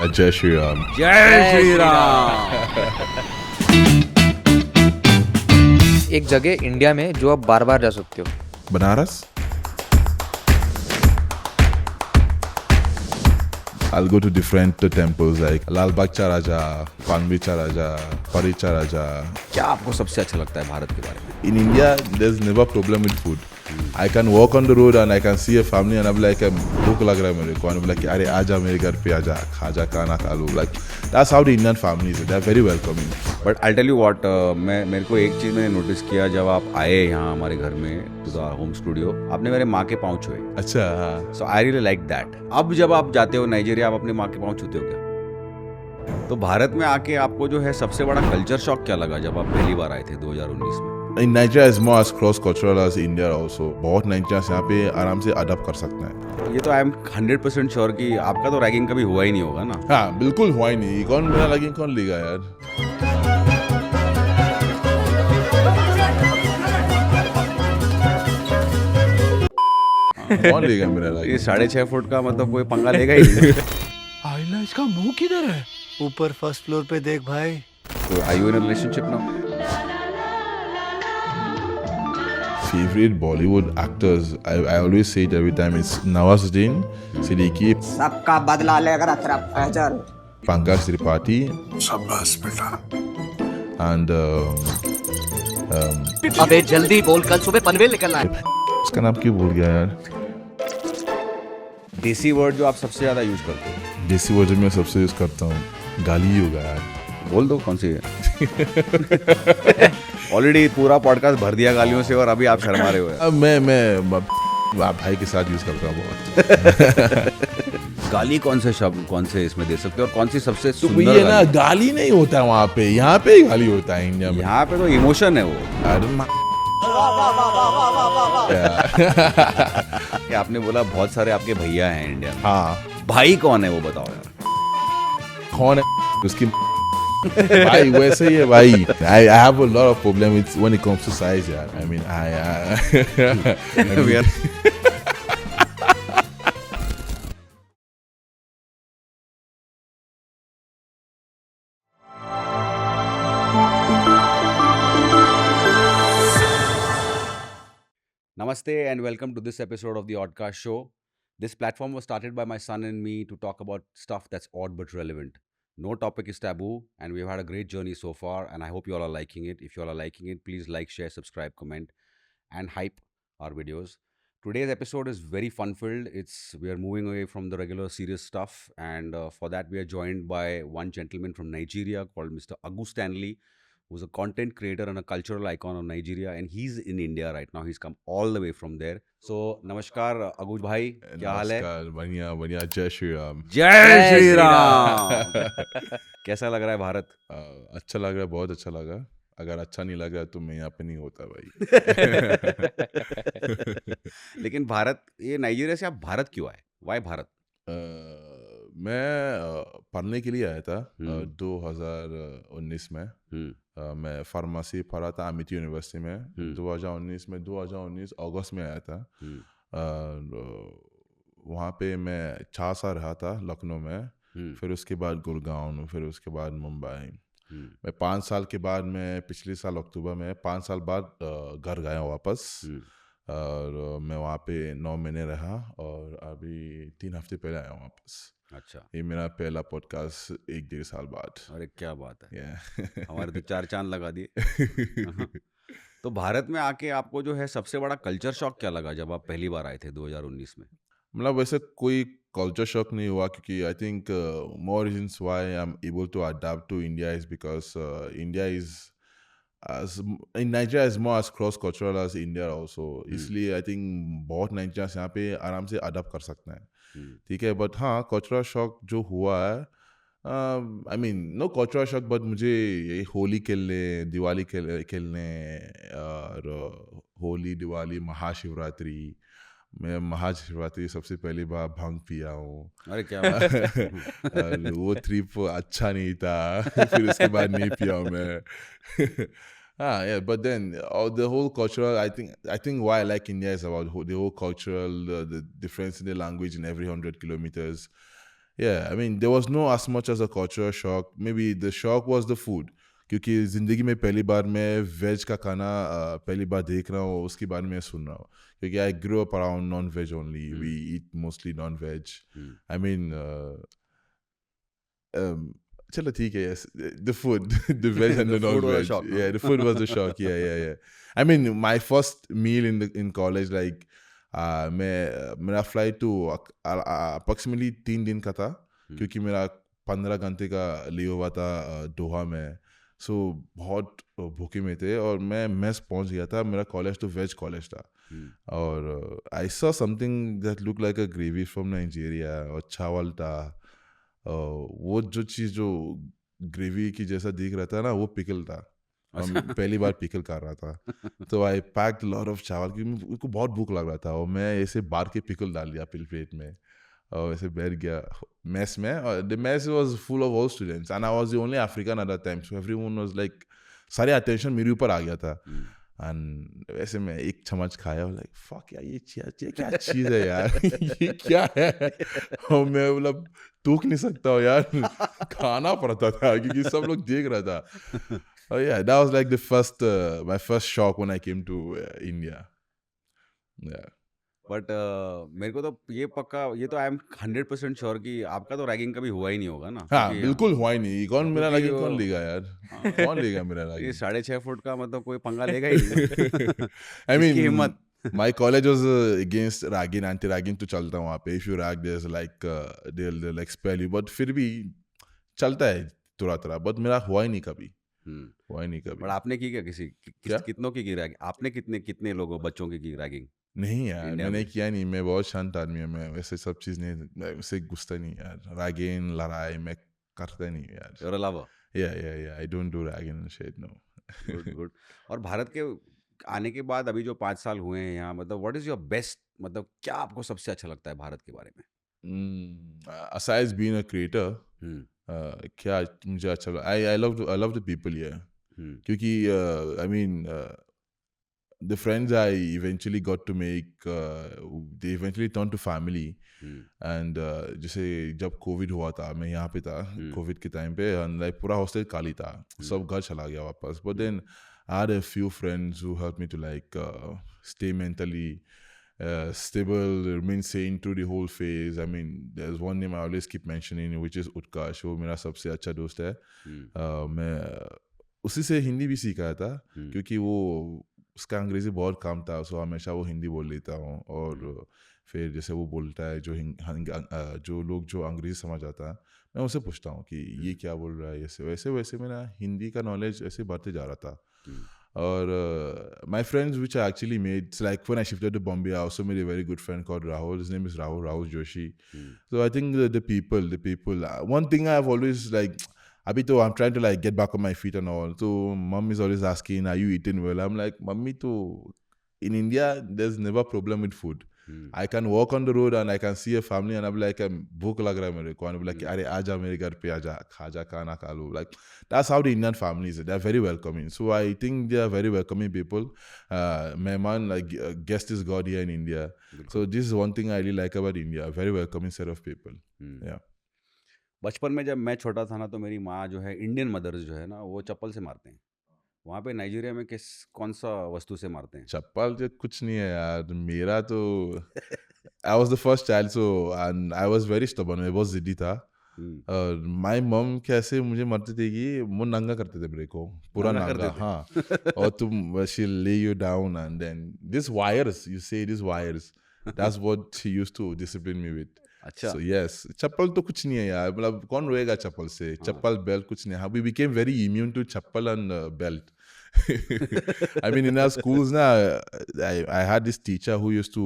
जय श्री राम। जय श्री राम। एक जगह इंडिया में जो आप बार बार जा सकते हो। Banaras. I'll go to different temples like Lal Bagh Cha Raja, Panvi Cha Raja, Pari Cha Raja. क्या आपको सबसे अच्छा लगता है भारत के बारे में? In India, there's never problem with food. I can walk on the road and I can see a family and I'm like, भूख लग रहा है मेरे को, and I'm like, अरे आजा मेरे घर पे आजा, खाजा खाना खा लो. Like that's how the Indian families are. They're very welcoming. But I'll tell you what, मेरे को एक चीज़ मैंने नोटिस किया जब आप आए यहाँ हमारे घर में टू द होम स्टूडियो, आपने मेरे माँ के पाँव छुए. अच्छा हाँ. So I really like that. अब जब आप जाते हो नाइजीरिया, आप अपने माँ के पाँव छूते हो क्या? तो भारत में आके आपको जो है सबसे बड़ा कल्चर शॉक क्या लगा जब आप पहली बार आए थे 2019 में? In Nigeria is more as cross cultural as India also. बहुत Nigerians यहाँ पे आराम से अडॉप्ट कर सकते हैं. ये तो आई एम 100% श्योर कि आपका तो रैगिंग कभी हुआ ही नहीं होगा ना? हाँ बिल्कुल हुआ ही नहीं. कौन मेरा रैगिंग कौन लेगा यार? कौन लेगा मेरा रैगिंग? ये 6.5 फुट का मतलब कोई पंगा लेगा ही नहीं. आइला इसका मुंह किधर है? ऊपर फर्स्ट फ्लोर पे देख भाई. तो are you in a relationship now? Favorite Bollywood actors, I always say it every time. It's Nawazuddin Siddiqui, सबका बदला लेगा तरफ फैजल, Pankaj Tripathi, शाबाश बेटा. and अबे जल्दी बोल, कल सुबह पनवेल निकलना है. उसका नाम क्यों भूल गया यार? देसी वर्ड जो आप सबसे ज्यादा यूज करते हो? देसी वर्जन में सबसे यूज करता हूँ गाली ही होगा यार. बोल दो कौन सी है. ऑलरेडी पूरा पॉडकास्ट भर दिया गालियों से और अभी आप शर्मा रहे हो यार. अब मैं भाई के साथ यूज करता हूँ बहुत. गाली कौन से शब्द कौन से इसमें दे सकते हो और कौन सी सबसे तो सुंदर ये ना गाली नहीं होता है वहाँ पे, यहाँ पे ही गाली होता है इंडिया में. यहाँ पे तो इमोशन है वो. अरे कि आपने बोला बहुत सारे आपके भैया हैं इंडिया में. हाँ भाई कौन है वो बताओ यार. कौन है उसकी भाई? वैसे ही है भाई. I have a lot of problem with when it comes to size यार. I mean We are- Namaste and welcome to this episode of the Oddcast Show. This platform was started by my son and me to talk about stuff that's odd but relevant. No topic is taboo, and we've had a great journey so far, and I hope you all are liking it. If you all are liking it, please like, share, subscribe, comment, and hype our videos. Today's episode is very fun-filled. We are moving away from the regular serious stuff, and for that we are joined by one gentleman from Nigeria called Mr. Agu Stanley, who's a content creator and a cultural icon of Nigeria, and he's in India right now. He's come all the way from there. So, namaskar, Agu bhai. क्या हाल है? नमस्कार. बढ़िया बढ़िया. जय श्री राम. जय श्री राम. कैसा लग रहा है भारत? अच्छा लग रहा है, बहुत अच्छा लगा. अगर अच्छा नहीं लग रहा तो मैं यहाँ पे नहीं होता भाई. लेकिन भारत, ये नाइजीरिया से आप भारत क्यों आए? वाई भारत? मैं पढ़ने के लिए आया था 2019 में. मैं फार्मेसी पढ़ा था अमिटी यूनिवर्सिटी में 2019 अगस्त में आया था. वहाँ पे मैं 4 साल रहा था लखनऊ में. फिर उसके बाद गुड़गांव, फिर उसके बाद मुंबई. मैं 5 साल के बाद, मैं पिछले साल अक्टूबर में 5 साल बाद घर गया वापस. और मैं वहाँ पे 9 महीने रहा और अभी 3 हफ्ते पहले आया वापस. अच्छा. ये मेरा पहला पॉडकास्ट 1-1.5 साल बाद. अरे क्या बात है. Yeah. हमारे तो 4 चांद लगा दिए. तो भारत में आके आपको जो है सबसे बड़ा कल्चर शॉक क्या लगा जब आप पहली बार आए थे 2019 में? मतलब वैसे कोई कल्चर शॉक नहीं हुआ, क्योंकि I think more reasons why I am able to adapt to India is because India is in Nigeria is more as cross cultural as India also. इसलिए आई थिंक बहुत नाइजीरियंस यहाँ पे आराम से adopt कर सकते हैं. ठीक है. बट हाँ, कल्चरल शॉक जो हुआ है, I mean no cultural shock, but मुझे ये होली खेलने, दिवाली खेलने और होली, दिवाली, महाशिवरात्रि. मैं महाशिवरात्रि सबसे पहली बार भांग पिया हूँ. अरे क्या बात है. वो ट्रिप अच्छा नहीं था. फिर उसके बाद नहीं पिया हूँ मैं. Yeah, but then the whole cultural, I think why I like India is about the whole cultural, the difference in the language in every 100 kilometers. Yeah, I mean, there was no as much as a cultural shock. Maybe the shock was the food. क्योंकि ज़िंदगी में पहली बार मैं veg का खाना पहली बार देख रहा हूँ, उसके बारे में सुन रहा हूँ. क्योंकि I grew up around non-veg only. We eat mostly non-veg. I mean, चलो ठीक है, yes. The food, the veg and The the food was a non-veg. shock, no? Yeah, the food was the shock. Yeah. I mean, my first meal in college, like, मेरा flight तो approximately 3 दिन का था, क्योंकि मेरा 15 घंटे का लिया हुआ था दोहा में. सो बहुत भूखे में थे और मैं मेस पहुंच गया था. मेरा कॉलेज तो वेज कॉलेज था. और I saw something that look like a gravy from Nigeria और चावल था. वो जो चीज़ जो ग्रेवी की जैसा दिख रहा था ना, वो पिकल था. और मैं पहली बार पिकल कर रहा था. तो आई पैक्ड लॉट ऑफ चावल, क्योंकि मेरे को बहुत भूख लग रहा था. और मैं ऐसे बार के पिकल डाल दिया प्लेट में और ऐसे बैठ गया मेस में. और the mess was full of all students and I was the only African at that time. So everyone was like, सारे अटेंशन मेरे ऊपर आ गया था. एंड वैसे मैं एक चम्मच खाया, लाइक फक यार, ये क्या चीज़ है यार. ये क्या है. और मैं मतलब टूक नहीं सकता हूँ यार. खाना पड़ता था क्योंकि सब लोग देख रहा था. Oh yeah, that was like the first, my first shock when I came to India. Yeah. But मेरे को तो ये पक्का, ये तो आई एम 100% श्योर कि आपका तो रैगिंग कभी हुआ ही नहीं होगा ना, हाँ, क्योंकि बिल्कुल हुआ ही नहीं. कौन मेरा क्योंकि लगे, कौन वो- लेगा यार. हाँ, कौन लेगा मेरा ये लगे. 6.5 फुट का मतलब कोई पंगा लेगा ही नहीं. I इसकी mean, हिम्मत. my college was against ragging, anti-ragging तो चलता वहाँ पे. If you rag, there's like they'll expel you. But फिर भी चलता है थोड़ा. But मेरा हुआ ही नहीं कभी. हुआ ही नहीं कभी. बट आपने की क्या क्या? कितनों की रैगिंग आपने, कितने लोगों बच्चों की रैगिंग नहीं यार, इंडिया मैंने में? किया नहीं. मैं बहुत शांत आदमी हूँ. मैं वैसे सब चीज़ नहीं, मैं वैसे घुसता नहीं यार. रागेन लड़ाई मैं करता नहीं यार. योर अलावा? Yeah. I don't do ragging and shit, no. Good. और भारत के आने के बाद अभी जो 5 साल हुए हैं यहाँ, मतलब व्हाट इज योर बेस्ट, मतलब क्या आपको सबसे अच्छा लगता है भारत के बारे में? Aside being a creator, हम्म. क्या मुझे अच्छा लगा. I love the people here. क्योंकि I mean, the friends I eventually got to make, they eventually turned to family. And जैसे जब कोविड हुआ था, मैं यहाँ पे था कोविड के टाइम पे, and like पूरा हॉस्टल खाली था. सब घर चला गया वापस. But then I had a few friends who helped me to like stay mentally stable, remain sane through the whole phase. I mean, there's one name I always keep mentioning, which is Utkarsh. वो मेरा सबसे अच्छा दोस्त है. मैं उसी से हिंदी भी सीखा था, क्योंकि वो उसका अंग्रेज़ी बहुत कम था. सो हमेशा वो हिंदी बोल लेता हूँ. और फिर जैसे वो बोलता है, जो लोग जो अंग्रेज़ी समझ आता है, मैं उससे पूछता हूँ कि ये क्या बोल रहा है. वैसे मेरा हिंदी का नॉलेज ऐसे बढ़ते जा रहा था. और my friends which I actually made, it's like when I shifted to Bombay, I also made a very good friend called Rahul. His name is Rahul Joshi. So I think the people. One thing I've always like, abhi I'm trying to like get back on my feet and all. So mom is always asking, "Are you eating well?" I'm like, "Mummy, in India, there's never problem with food. I can walk on the road and I can see a family and I'm like, भूख लग रहा है मेरे को. And I'm like, अरे आजा मेरे घर पे आजा, खा जा खाना खा लो. Like that's how the Indian families are. They're very welcoming. So I think they are very welcoming people. Mehman, like guest is God here in India. So this is one thing I really like about India. A very welcoming set of people. Yeah. बचपन में जब मैं छोटा था ना, तो मेरी माँ जो है, इंडियन मदर्स जो है ना, वो चप्पल से मारते हैं. वहाँ पे नाइजीरिया में कौन सा वस्तु से मारते हैं? चप्पल जो कुछ नहीं है यार. मेरा तो I was the first child, so and I was very stubborn. मैं बहुत जिद्दी था. My mom कैसे मुझे मारती थी कि वो नंगा करते थे मेरे को, पूरा नंगा नंगा. करते थे? हाँ. और तुम she'll lay you down and then these wires, you say these wires, that's what she used to discipline me with. अच्छा. So yes, चप्पल तो कुछ नहीं है यार. मतलब कौन रोएगा चप्पल से. चप्पल बेल्ट कुछ नहीं है. We became very immune to chappal and belt. I mean, in our schools now, I had this teacher who used to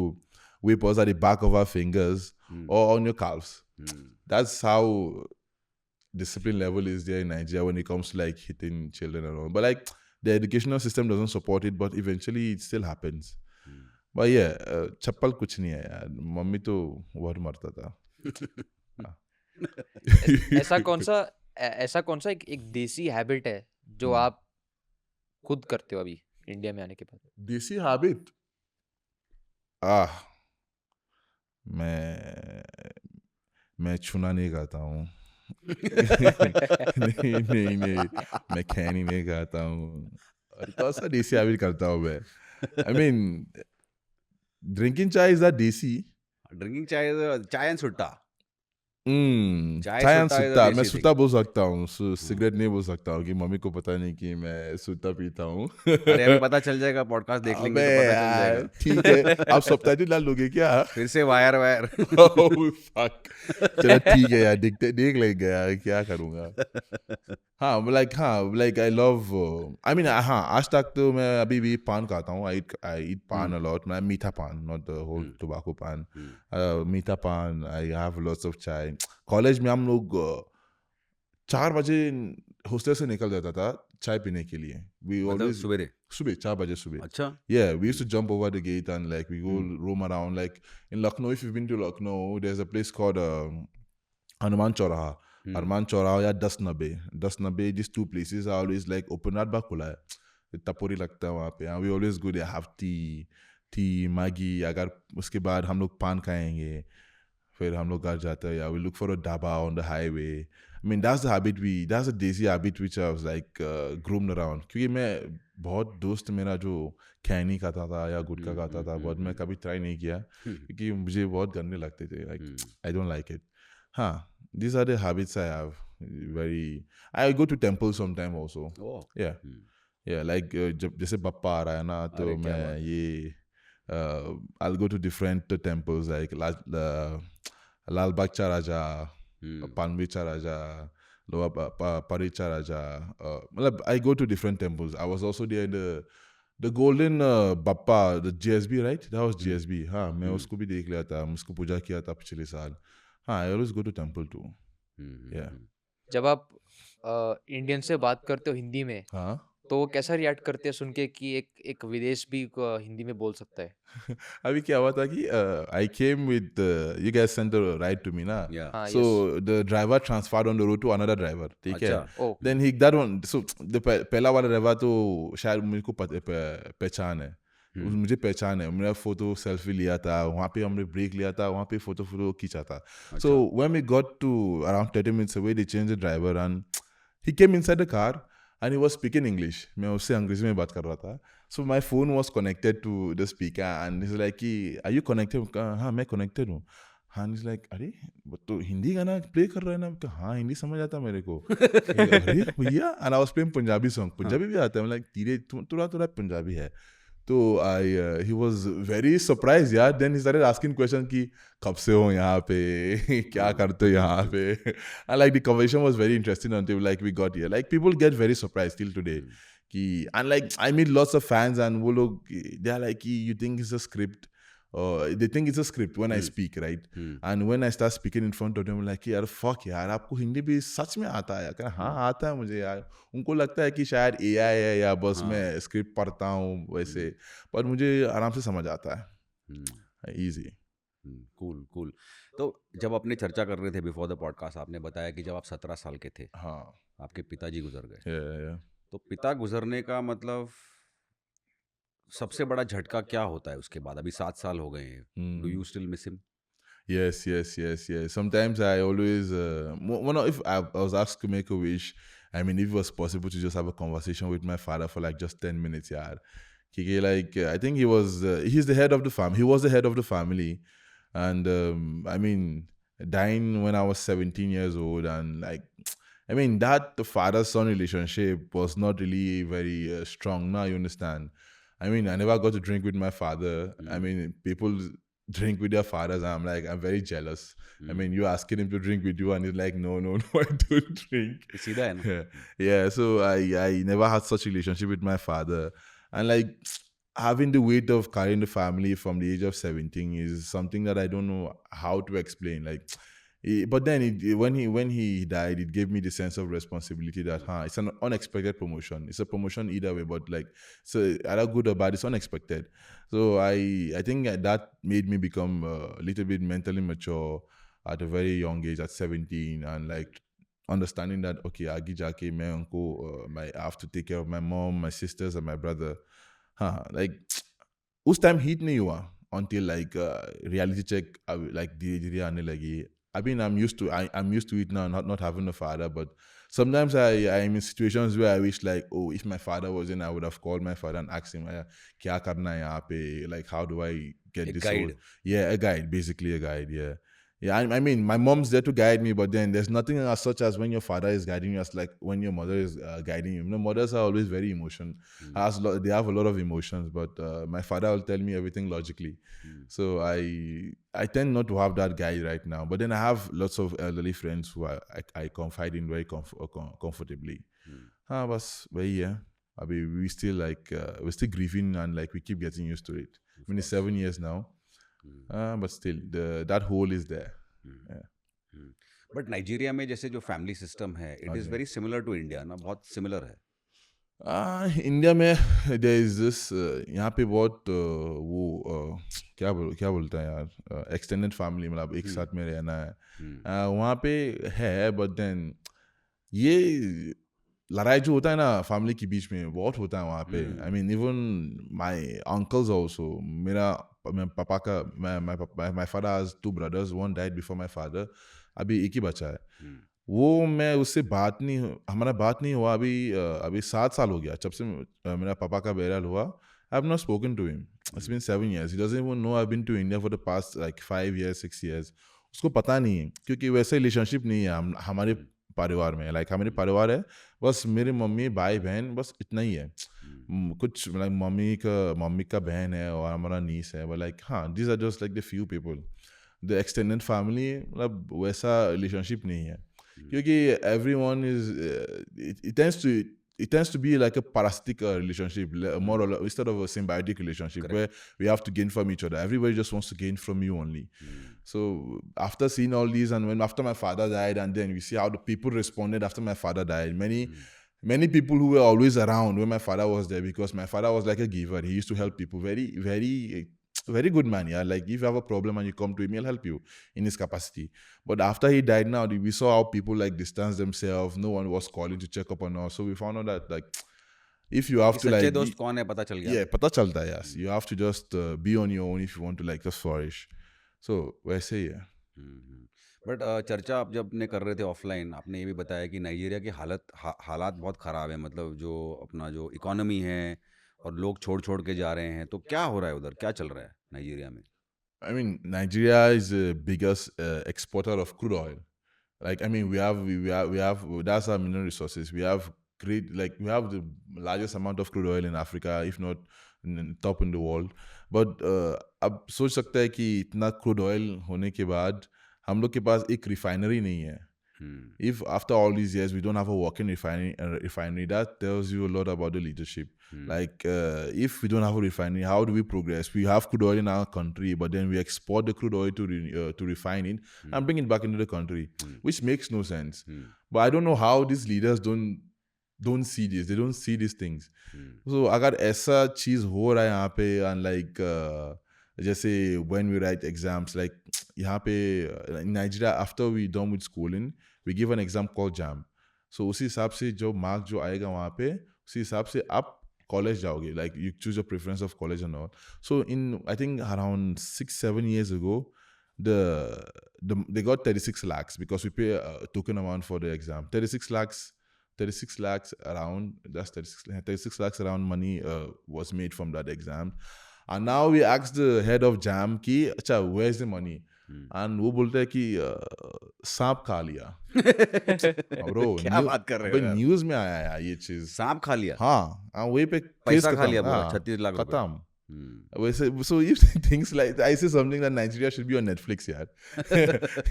whip us at the back of our fingers or on your calves. That's how discipline level is there in Nigeria when it comes to like hitting children and all. But like the educational system doesn't support it, but eventually it still happens. But yeah, चप्पल कुछ नहीं है यार. Mummy तो बहुत मारता था. ऐसा कौन सा एक देसी हैबिट है जो आप खुद करते हो अभी इंडिया में आने के बाद? देसी हैबिट. मैं छूना नहीं खाता हूँ. नहीं नहीं नहीं, मैं खैनी नहीं खाता हूँ. और कौन सा देसी हैबिट करता हूँ मैं? I mean, drinking chai is that desi? Drinking chai is chai and sutta. Chai चाय एंड sutta is a सुट्टा. मैं desi thing. सुट्टा बोल सकता हूँ, सिगरेट नहीं बोल सकता हूँ कि मम्मी को पता नहीं कि मैं सुट्टा पीता हूँ. अरे अभी पता चल जाएगा, पॉडकास्ट देख लेंगे अबे तो पता चल यार, जाएगा. ठीक है, आप सबटाइटल डाल लोगे क्या? फिर से वायर वायर. Oh, fuck. चलो ठीक है यार, देख लेंगे यार, क्या करूँगा. हाँ, आई लव, आई मीन, हाँ, आज तक तो मैं अभी भी पान खाता हूँ. आई ईट पान a lot. मैं मीठा पान, not the whole tobacco पान. मीठा पान, आई हैव lots of चाय. कॉलेज में हम लोग 4 बजे हॉस्टल से निकल जाता था चाय पीने के लिए. We मतलब always सुबेरे. सुबह 4 बजे सुबह. अच्छा. Yeah, we used to jump over the gate and like we go roam around. Like in Lucknow, if you've been to Lucknow, there's a place called Hanuman Chauraha. Hanuman Chauraha या 10 90. These two places are always like open रात भर खुला है. तपोरी लगता है वहाँ पे. And we always go there, have tea, Maggi. अगर उसके बाद हम लोग पान खाएंगे, फिर हम लोग घर जाते हैं. We look for a dhaba on the highway. I mean, that's the desi habit which I was like groomed around. क्योंकि मैं बहुत दोस्त मेरा जो खैनी खाता था या गुटखा खाता था, बहुत मैं कभी ट्राई नहीं किया क्योंकि मुझे बहुत गंदे लगते थे. Like I don't like it. हाँ, these are the habits I have. I go to temple sometime also. Oh. Yeah. Yeah, like जब जैसे बप्पा आ रहा है ना, तो अरे क्या मैं बात है. ये I'll go to different temples like Lal Bagh Cha Raja, Panvi Cha Raja, Pari Cha Raja. I go to different temples. I was also there in the golden Bappa, the GSB, right? That was GSB. हाँ, मैं उसको भी देख लिया था, उसको पूजा किया था पिछले साल. हाँ, I always go to temple too. Yeah. जब आप इंडियन से बात करते हो हिंदी में, हाँ. तो वो कैसा रिएक्ट करते हैं सुन के कि एक विदेश भी हिंदी में बोल सकता है? अभी क्या हुआ था कि I came with you guys sent the ride to me ना. Yeah. हाँ, So the driver transferred on the road to another driver. ठीक है. अच्छा. ओ Then that one, so पहला वाला ड्राइवर तो शायद मुझको पहचान है. मुझे पहचान है. मेरा फोटो सेल्फी लिया था वहाँ पे, हमने ब्रेक लिया था वहाँ पे, फोटो खींचा था. So when we got to around 30 minutes away, they changed the driver and he came inside the car and he was speaking English. मैं उससे अंग्रेजी में बात कर रहा था. So my phone was connected to the speaker and he's like, are you connected? हाँ, मैं connected हूँ. And he's like, अरे तो हिंदी गाना प्ले कर रहा है ना? हाँ, हिंदी समझ आता मेरे को. अरे भैया, and I was playing Punjabi song. Punjabi भी आता है. मैं like थोड़ा पंजाबी है. तो he was very surprised यार. Then he started asking questions कि कब से हो यहाँ पे, क्या करते हो यहाँ पे. And like the conversation was very interesting until like we got here. Like people get very surprised till today. And like I meet lots of fans and वो लोग, they are like, you think it's a script? They think it's a script when I speak, right? And when I start speaking in front of them, like, यार fuck यार, आपको हिंदी भी सच में आता है? कहना हाँ, आता है मुझे यार. उनको लगता है कि शायद AI है या बस मैं स्क्रिप्ट पढ़ता हूँ वैसे, पर मुझे आराम से समझ आता है. Easy. कूल. तो जब अपने चर्चा कर रहे थे बिफोर द पॉडकास्ट, आपने बताया कि जब आप 17 साल के थे, हाँ. आपके पिताजी गुजर गए. Yeah. तो पिता गुजरने का मतलब सबसे बड़ा झटका क्या होता है उसके बाद? अभी 7 साल हो गए हैं. Do you still miss him? Yes. Sometimes I always, if I was asked to make a wish, I mean, if it was possible to just have a conversation with my father for like just 10 minutes, yeah. Like, I think he's the head of the family. He was the head of the family. And, I mean, dying when I was 17 years old and like, I mean, that the father-son relationship was not really very strong. Now you understand. I mean, I never got to drink with my father. I mean, people drink with their fathers. I'm like, I'm very jealous. I mean, you're asking him to drink with you and he's like, no, I don't drink. सीधा है ना? Yeah, so I never had such a relationship with my father. And like, having the weight of carrying the family from the age of 17 is something that I don't know how to explain. Like, but then when he died, it gave me the sense of responsibility that it's an unexpected promotion. It's a promotion either way, but like, so either good or bad, it's unexpected. So I think that made me become a little bit mentally mature at a very young age, at 17, and like understanding that okay, आगे जाके मैं उनको I have to take care of my mom, my sisters, and my brother. Like उस time hit नहीं हुआ until like reality check like धीरे धीरे आने लगी. I mean, I'm used to it now, not having a father. But sometimes I'm in situations where I wish, like, oh, if my father was in, I would have called my father and asked him, "Kya karna hai yahan pe? Like, how do I get A this whole?" guide. Yeah, a guide, basically a guide. Yeah. Yeah, I mean, my mom's there to guide me, but then there's nothing as such as when your father is guiding you, as like when your mother is guiding you. You know, mothers are always very they have a lot of emotions, but my father will tell me everything logically. So I tend not to have that guide right now. But then I have lots of elderly friends who I confide in very comfortably. But yeah, I mean, we're still grieving and like we keep getting used to it. I mean, it's 7 years now. But still, that hole is there. Yeah. But Nigeria में जैसे जो family system है it is very similar to India ना, बहुत similar है. India में there is this यहाँ पे बहुत वो क्या बोलता है यार, एक्सटेंडेड फैमिली, मतलब एक साथ में रहना है. वहाँ पे है, बट देन ये लड़ाई जो होता है ना फैमिली के बीच में बहुत होता है वहाँ पे. I mean even my uncles also, मेरा पापा का my father has 2 brothers, one died before my father. अभी एक ही बचा है. वो मैं उससे हमारा बात नहीं हुआ अभी 7 साल हो गया जब से मेरा पापा का बहरहाल हुआ. I have not spoken to him. It's been 7 years. He doesn't even know I've been to India for the past like 5 years, 6 years. उसको पता नहीं है क्योंकि वैसे रिलेशनशिप नहीं है हमारे परिवार में. लाइक हमारे परिवार है बस मेरी मम्मी भाई बहन, बस इतना ही है. कुछ लाइक मम्मी का बहन है और हमारा नीस है, बट लाइक हाँ, these are just like the few people. The extended family मतलब वैसा रिलेशनशिप नहीं है क्योंकि everyone is it tends to be like a parasitic relationship, more or less, instead of a symbiotic relationship. Correct. Where we have to gain from each other. Everybody just wants to gain from you only. So after seeing all these, and after my father died, and then we see how the people responded after my father died. Many people who were always around when my father was there, because my father was like a giver. He used to help people. Very, very, very good man. Yeah, like if you have a problem and you come to him, he'll help you in his capacity. But after he died, now we saw how people like distance themselves. No one was calling to check up on us. So we found out that like if you have to like दोस्त कौन है पता चल गया. Yeah, पता चलता है. Yes, you have to just be on your own if you want to like just flourish. So वैसे ही है. बट चर्चा आप जब ने कर रहे थे ऑफलाइन, आपने ये भी बताया कि नाइजीरिया की हालात बहुत ख़राब है, मतलब जो अपना जो इकोनॉमी है और लोग छोड़ के जा रहे हैं. तो क्या हो रहा है उधर, क्या चल रहा है नाइजीरिया में? I mean, Nigeria is the biggest exporter of crude oil. Like, I mean, we have that's our mineral resources. We have we have the largest amount of crude oil in Africa, if not top in the world. But अब सोच सकते हैं कि इतना crude oil होने के बाद हम लोग के पास एक refinery नहीं है. If after all these years we don't have a working refinery, that tells you a lot about the leadership. Like if we don't have a refinery, how do we progress? We have crude oil in our country, but then we export the crude oil to refine it and bring it back into the country, which makes no sense. But I don't know how these leaders don't see this. They don't see these things. So अगर ऐसा चीज हो रहा है यहाँ पे, and like जैसे when we write exams, like यहाँ पे in Nigeria, after we done with schooling, we give an exam called JAM. So उसी हिसाब से जो मार्क जो आएगा वहाँ पे, उसी हिसाब से आप कॉलेज जाओगे. Like you choose your preference of college and all. So in I think around 6-7 years ago, they got 36 lakhs because we pay a token amount for the exam. 36 lakhs around, that's 36 lakhs around money was made from that exam. And now we asked the head of JAM ki, अच्छा where's the money? And वो बोलते हैं कि सांप खा लिया. Bro, क्या बात कर रहे हो यार? न्यूज में आया यार ये चीज. सांप खा लिया. हाँ, वही पे पैसा खा लिया पूरा 36 लाख रुपए. खत्म. So if things like I say something that Nigeria should be on Netflix, yaar.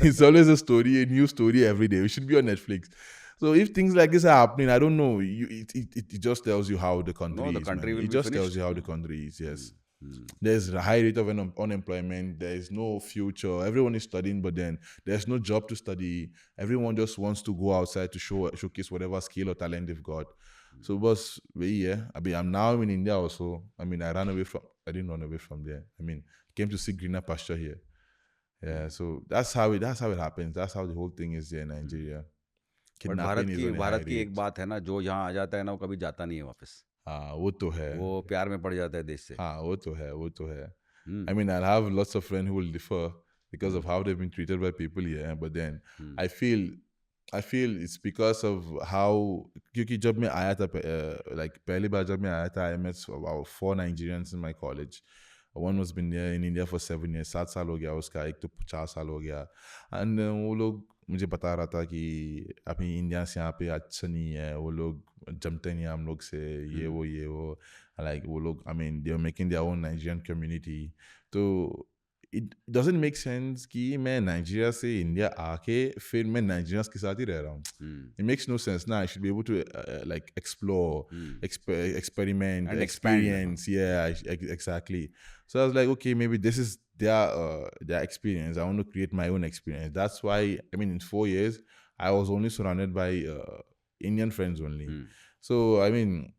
It's always a story, a new story every day. We should be on Netflix. So if things like this are happening, I don't know. It just tells you how the country is. The country will it be just finished. tells you how the country is. Yes. There's a high rate of unemployment. There is no future. Everyone is studying, but then there's no job to study. Everyone just wants to go outside to showcase whatever skill or talent they've got. So, boss, yeah. I mean, I'm now in India also. I mean, I didn't run away from there. I mean, came to see greener pasture here. Yeah. So that's how it happens. That's how the whole thing is there in Nigeria. Bharat की एक बात है ना, जो यहाँ आ जाता है ना वो कभी जाता नहीं है वापस. हाँ, वो तो है. वो प्यार में पड़ जाता है देश से. हाँ, वो तो है. I mean, I'll have lots of friends who will differ. because of how they've been treated by people here. But then Hmm. I feel it's because of how क्योंकि जब मैं आया था like पहली बार जब मैं आया था I met about 4 Nigerians in my college. One was been there in India for 7 years, 7 साल हो गया उसका, एक तो 50 साल हो गया. And वो लोग मुझे बता रहा था कि अभी इंडिया से यहाँ पे अच्छा नहीं है, वो लोग जमते नहीं हम लोग से, ये वो like वो लोग I mean they are making their own Nigerian community. तो it doesn't make sense कि मैं नाइजीरिया से इंडिया आके फिर मैं नाइजीरियंस के साथ ही रह रहा हूँ. It makes no sense. Now I should be able to like explore, experiment, And expand, experience. Yeah, exactly. So I was like, okay, maybe this is their experience. I want to create my own experience. That's why I mean, in 4 years, I was only surrounded by Indian friends only. So I mean,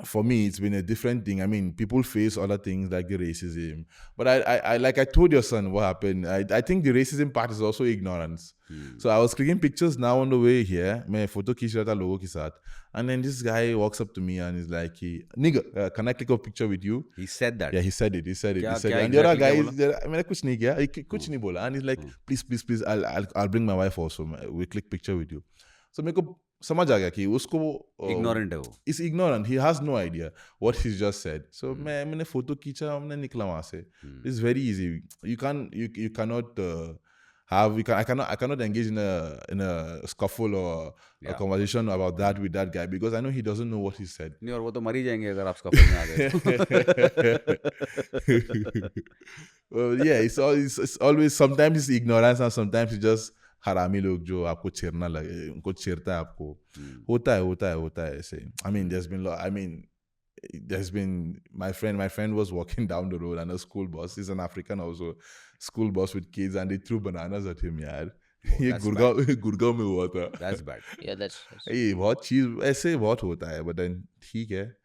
for me, it's been a different thing. I mean, people face other things like the racism, but I like I told your son what happened. I think the racism part is also ignorance. So I was clicking pictures now on the way here. मैं photo खींच रहा था लोगों के साथ, and then this guy walks up to me and is like, "Nigga, can I click a picture with you?" He said that. Yeah, he said it. He said it. क्या- He said क्या it. And the other exactly guy क्या is there. मैंने कुछ नहीं किया, कुछ नहीं बोला. And he's like, "Please, I'll bring my wife also. We click picture with you." So मेरे को समझ आ गया कि उसको Ignorant है वो. is ignorant. He has no idea what he's just said. So मैंने photo खींचा, हमने निकला वहाँ से. It's very easy. You cannot I cannot engage in a scuffle or a conversation about that with that guy because I know he doesn't know what he said. नहीं, और वो तो मर ही जाएंगे अगर आप स्कफल में आ गए तो. Well, yeah, it's always sometimes it's ignorance and sometimes it's just हरामी लोग जो आपको छेड़ना लगे, उनको छेड़ता है आपको. होता है ऐसे. I mean, there's been my friend was walking down the road and a school bus, he's an African also, school bus with kids, and they threw bananas at him, यार. ये that's गुड़गांव में हुआ था. That's bad. Yeah, that's ये बहुत चीज ऐसे बहुत होता है, but then ठीक है.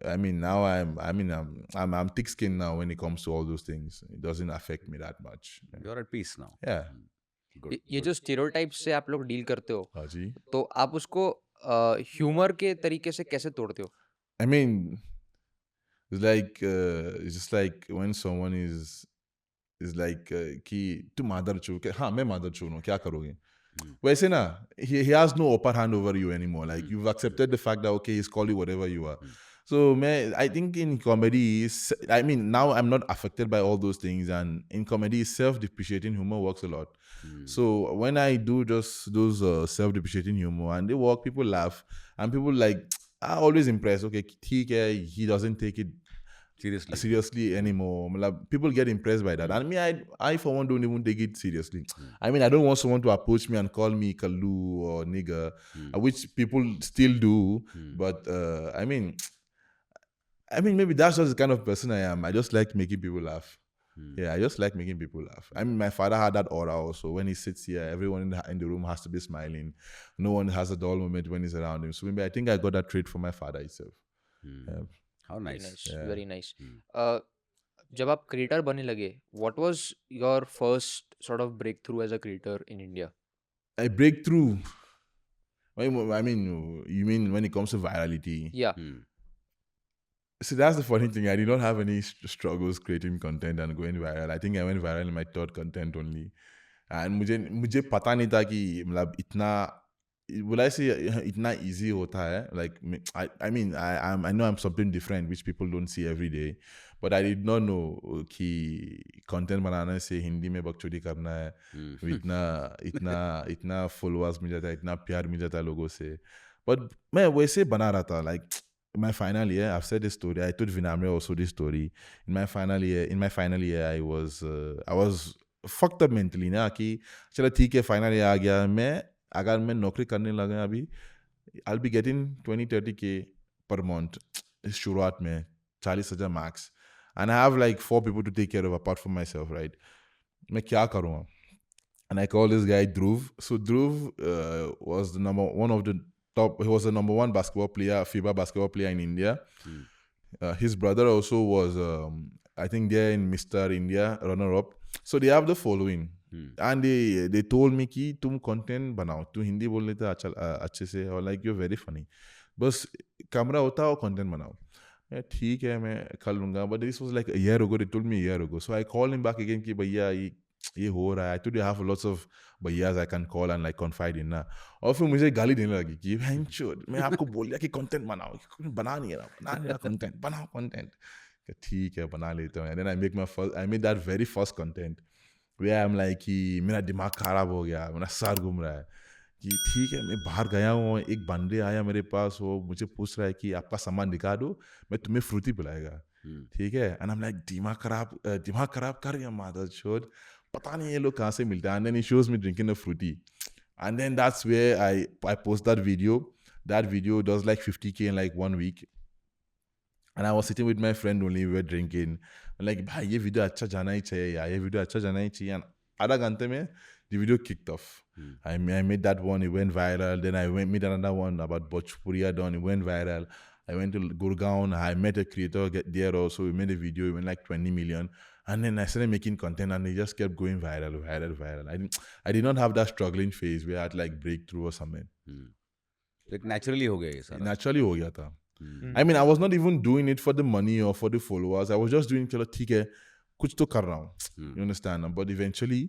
I mean, now I'm thick-skinned now when it comes to all those things. It doesn't affect me that much. You're at peace now. Yeah. Good. ये जो स्टीरियोटाइप्स से आप लोग डील करते हो, हाँ जी. तो आप उसको ह्यूमर के तरीके से कैसे तोड़ते हो? I mean, it's just like when someone is like कि तू मादर चू के हाँ मैं मादर चू हूँ क्या करोगे वैसे ना he has no upper hand over you anymore, like you've accepted the fact that okay he's called you whatever you are. So I think in comedy I mean now I'm not affected by all those things, and in comedy self-depreciating humor works a lot. So when I do just those self-depreciating humor and they work, people laugh and people like are always impressed. Okay, ठीक है, he doesn't take it seriously anymore. People get impressed by that. And me, I for one don't even take it seriously. I mean, I don't want someone to approach me and call me Kalu or nigger, which people still do. But I mean, maybe that's just the kind of person I am. I just like making people laugh. Yeah, I just like making people laugh. I mean, my father had that aura also. When he sits here, everyone in the room has to be smiling. No one has a dull moment when he's around him. So maybe I think I got that trait from my father itself. Yeah. How nice. Very nice. जब आप creator बनने लगे, what was your first sort of breakthrough as a creator in India? A breakthrough? I mean, you mean when it comes to virality? Yeah. See, that's the funny thing. I did not have any struggles creating content and going viral. I think I went viral in my third content only. And मुझे पता नहीं था कि मतलब इतना will I say इतना easy होता है. Like I mean I know I'm something different which people don't see every day, but I did not know कि content बनाने से हिंदी में बकचोदी करना है, इतना followers मिल जाता है, इतना प्यार मिल जाता है लोगों से. But मैं वैसे बना रहा था. Like my final year, I've said this story. I told Vinamre also this story. In my final year, I was fucked up mentally ना कि चलो ठीक है final year आ गया. अगर मैं नौकरी करने लगा अभी, I'll be getting 20-30K per month शुरुआत में 40,000 max, and I have like 4 people to take care of apart from myself, right? मैं क्या करूँगा? And I called this guy Dhruv. So Dhruv was he was the number 1 basketball player, FIBA basketball player in India. His brother also was, I think they're in Mr. India, runner-up. So they have the following. And they told me कि तुम content बनाओ, तू हिंदी बोल लेता अच्छे से, और like you're very funny. बस कैमरा होता और content बनाओ. ठीक है मैं कर लूँगा. But this was like a year ago. They told me a year ago. So I called him back again कि भैया ये हो रहा है. I told you I have lots of भैयास I can call and like confide in ना. और फिर मुझे गाली देने लगी कि भैंचोद मैं आपको बोल दिया कि कंटेंट बनाओ, बना नहीं रहा कंटेंट, बनाओ कंटेंट. ठीक है बना लेता हूँ. And then I made that very first content where I'm like कि मेरा दिमाग खराब हो गया, मेरा सर घूम रहा है कि ठीक है मैं बाहर गया हूँ, एक बंदे आया मेरे पास, वो मुझे पूछ रहा है कि आपका सामान दिखा दो, मैं तुम्हें फ्रूटी पिलाएगा. ठीक है. एंड आई एम लाइक दिमाग खराब कर गया मादर चोद, पता नहीं ये लोग कहाँ से मिलते हैं. And then he shows me drinking the Frooti. And then that's where I post that video. That video does like 50K in like 1 week. And I was sitting with my friend only, we were drinking. I'm like, भाई ये video अच्छा जाना ही चाहिए यार, ये video अच्छा जाना ही चाहिए. And आधा घंटे में the video kicked off. I made that one, it went viral. Then I made another one about Bhojpuriya done, it went viral. I went to Gurgaon, I met a creator there also, we made a video, it went like 20 million. And then I started making content and it just kept going viral. I did not have that struggling phase where I had like breakthrough or something. एक naturally हो गया ये सारा. Naturally हो गया था. I mean, I was not even doing it for the money or for the followers. I was just doing चलो ठीक है कुछ तो कर रहा हूँ. You understand? But eventually,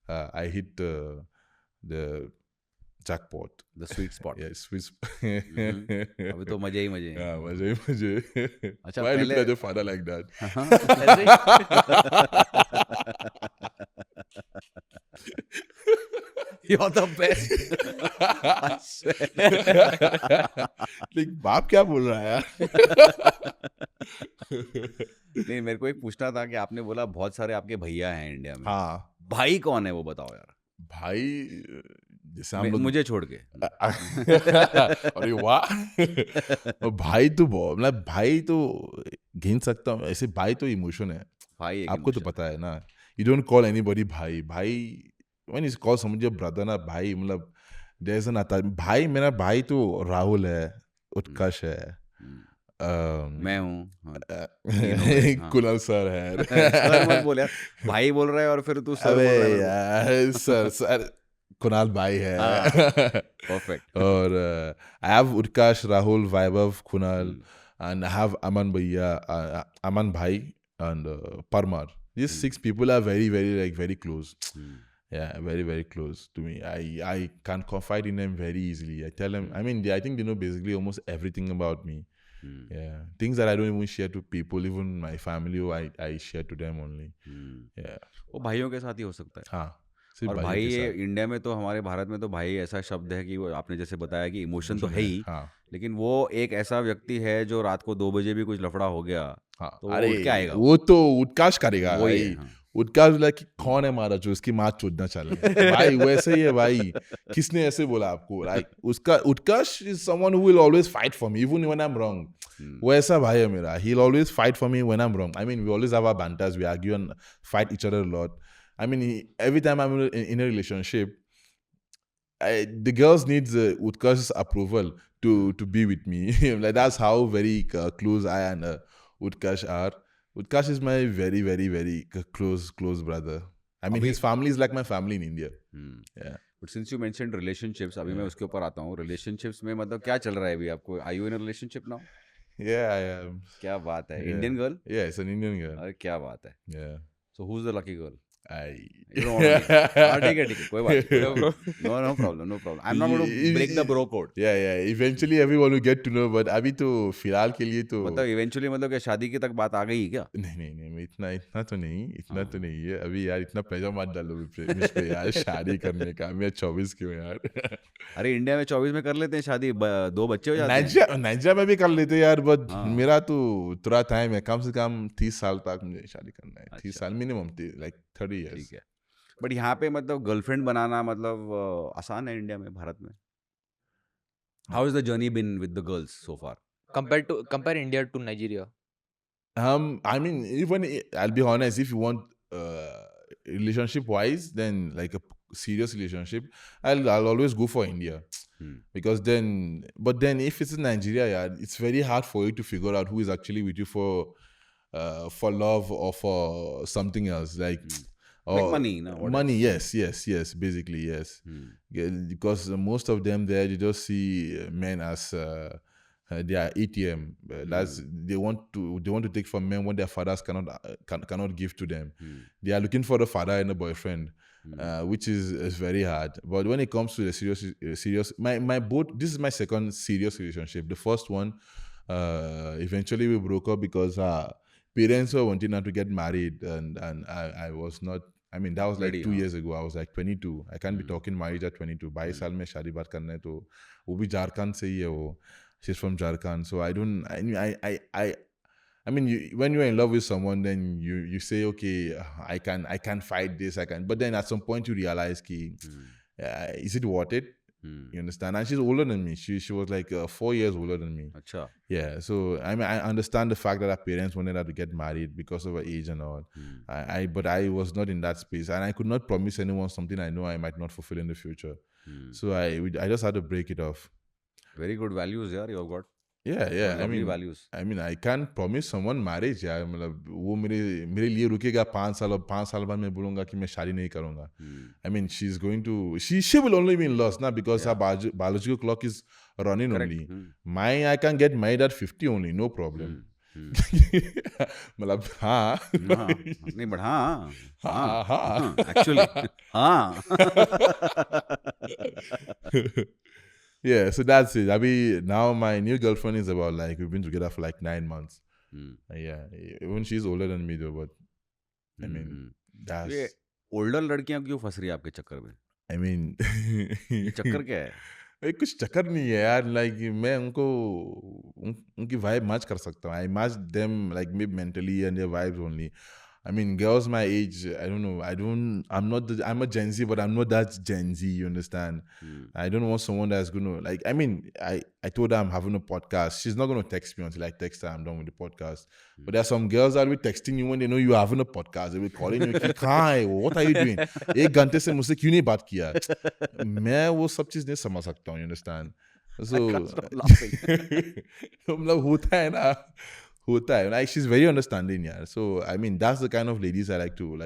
I hit the jackpot. The sweet spot. Yeah, sweet. अभी तो मजे ही मजे हैं. Yeah, मजे. अच्छा Why look पहले at your father like that? ऐसे You're the best. I swear. Like बाप क्या बोल रहा है यार? नहीं मेरे को एक पूछना था कि आपने बोला बहुत सारे आपके भैया हैं इंडिया में. हाँ भाई कौन है वो बताओ यार. भाई जैसे हम लोग मुझे छोड़ के. अरे वाह. और भाई तो मतलब भाई तो गिन सकता हूँ ऐसे. भाई तो इमोशन है. भाई एक आपको तो emotion. पता है ना. You don't call anybody भाई. When you call somebody your brother ना भाई मतलब there's an attachment. भाई मेरा भाई तो राहुल है, उत्कर्ष है, मैं हूँ. कुणाल सर है. सर मत बोल यार. भाई बोल रहा है और फिर तू सर बोल रहा अबे है. यार सर कुणाल भाई है. Perfect. और I have Utkarsh, Rahul, Vaibhav, Kunal, and I have Aman Bhaiya, Aman Bhai, and Parmar. These 6 people are very, very like very close. Yeah, very, very close to me. I can confide in them very easily. I tell them. I mean, I think they know basically almost everything about me. Yeah, things that I don't even share to people, even my family, I share to them only. Yeah. वो भाइयों के साथ ही हो सकता है. हाँ. सिर्फ और भाइयों भाई के ये साथ. इंडिया में तो हमारे भारत में तो भाई ऐसा शब्द है कि वो आपने जैसे बताया कि इमोशन तो है ही. हाँ. लेकिन वो एक ऐसा व्यक्ति है जो रात को 2 बजे भी कुछ लफड़ा हो गया हाँ. तो वो अरे उठ के आएगा. वो तो उत्काश करेगा वही भाई. है, हाँ. उत्काश बोला कि कौन है मारा जो उसकी माँ चोदना चले. भाई वैसे ही है भाई. किसने ऐसे बोला आपको? लाइक उसका Utkarsh is someone who will always fight for me even when I am wrong. वो ऐसा भाई है मेरा. He will always fight for me when I am wrong. I mean we always have our banters, we argue and fight each other a lot. I mean, every time I'm in a relationship, the girls need Utkash's approval to be with me. Like that's how very close I and Utkash are. Utkash is my very, very, very close brother. I mean, his family is like my family in India. Yeah. But since you mentioned relationships, अभी मैं उसके ऊपर आता हूँ. Relationships में मतलब क्या चल रहा है अभी आपको? Are you in a relationship now? Yeah, I am. क्या बात है. Yeah. Indian girl? Yeah, it's an Indian girl. अरे क्या बात है. Yeah. So who's the lucky girl? You don't want to हाँ ठीक है कोई बात नहीं. No problem. I'm not going to break the bro code. Yeah. Eventually everyone will get to know, but अभी तो फिलहाल के लिए तो मतलब eventually मतलब क्या शादी की तक बात आ गई क्या? नहीं इतना तो नहीं है अभी यार. इतना प्रेशर मत डालो मुझ पे यार शादी करने का. मैं 24 की हूँ यार. अरे इंडिया में 24 में कर लेते हैं शादी. 2 बच्चे हो जाते हैं. नाइजीरिया में भी कर लेते हैं यार. बट मेरा तो थोड़ा टाइम है. कम से कम 30 साल तक मुझे शादी करना है. 30 साल मिनिमम, लाइक 30 years. ठीक है. बट यहाँ पे मतलब गर्लफ्रेंड बनाना मतलब आसान है इंडिया में, भारत में? How is the journey been with the girls so far? Compare India to Nigeria. I mean, even I'll be honest, if you want relationship wise, then like a serious relationship, I'll always go for India. Because but then if it's in Nigeria, yeah, it's very hard for you to figure out who is actually with you for love or for something else, like money, no? Money, yes, basically yes. Yeah, because most of them there, you just see men as their ATM. That's they want to take from men what their fathers cannot give to them. They are looking for the father and the boyfriend, which is very hard. But when it comes to the serious, my both, this is my second serious relationship. The first one, eventually we broke up because parents were wanting her to get married, and I was not. I mean, that was like Ready, 2 years ago. I was like 22. I can't be talking marriage at 22. 22 साल में शादी बात करना है तो वो भी झारखंड से ही है वो. She's from Jharkhand, so I don't. I mean, when you're in love with someone, then you say, okay, I can fight this, I can. But then at some point you realize, is it worth it? You understand? And she's older than me. She was like 4 years older than me. Acha. Yeah, so I mean, I understand the fact that her parents wanted her to get married because of her age and all. But I was not in that space, and I could not promise anyone something I know I might not fulfill in the future. So I just had to break it off. Very good values, यार, you've got. Yeah. Lovely values. I mean, I can't promise someone marriage, यार. मतलब वो मेरे लिए रुकेगा 5 साल, और 5 साल बाद मैं बोलूँगा कि मैं शादी नहीं करूँगा. I mean, she's going to, she will only be in loss now because her biological clock is running. Correct. Only. I can get married at 50 only, no problem. मतलब हाँ. नहीं, but हाँ. Actually, हाँ. Yeah, so that's it. I mean, now my new girlfriend is about like, we've been together for like 9 months. Yeah, even she's older than me though, but I mean, that's... ये older लड़कियां क्यों फंस रही है आपके चक्कर में? I mean... चक्कर क्या है? कुछ चक्कर नहीं है यार. Like मैं उनकी vibe match कर सकता हूँ. I match them like maybe mentally and their vibes only. I mean, girls my age, I don't know. I'm a Gen Z, but I'm not that Gen Z, you understand? I don't want someone that's going to, like, I mean, I told her I'm having a podcast. She's not going to text me until I text her I'm done with the podcast. But there are some girls that will be texting you when they know you're having a podcast. They will be calling you, Kai, what are you doing? एक घंटे से मुझसे क्यों नहीं बात किया? मैं वो सब चीज़ नहीं समझ सकता हूँ, you understand? So, मतलब होता है ना. Like, she's very understanding, yeah. So I mean, that's the kind of ladies I like to